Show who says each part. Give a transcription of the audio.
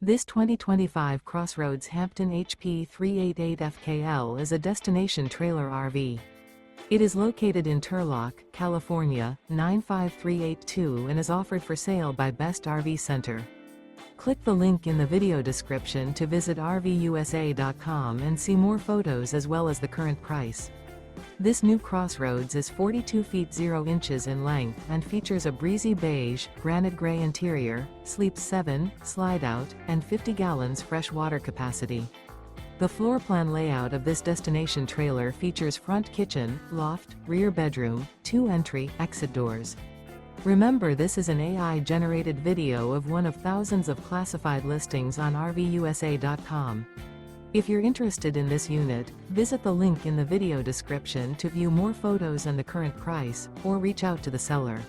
Speaker 1: This 2025 CrossRoads Hampton HP388FKL is a destination trailer RV. It is located in Turlock, California, 95382 and is offered for sale by Best RV Center. Click the link in the video description to visit RVUSA.com and see more photos as well as the current price. This new CrossRoads is 42 feet 0 inches in length and features a Breezy Beige, Granite Gray interior, sleeps 7, Slideout, and 50 gallons fresh water capacity. The floor plan layout of this destination trailer features front kitchen, loft, rear bedroom, 2 entry, exit doors. Remember, this is an AI-generated video of one of thousands of classified listings on RVUSA.com. If you're interested in this unit, visit the link in the video description to view more photos and the current price, or reach out to the seller.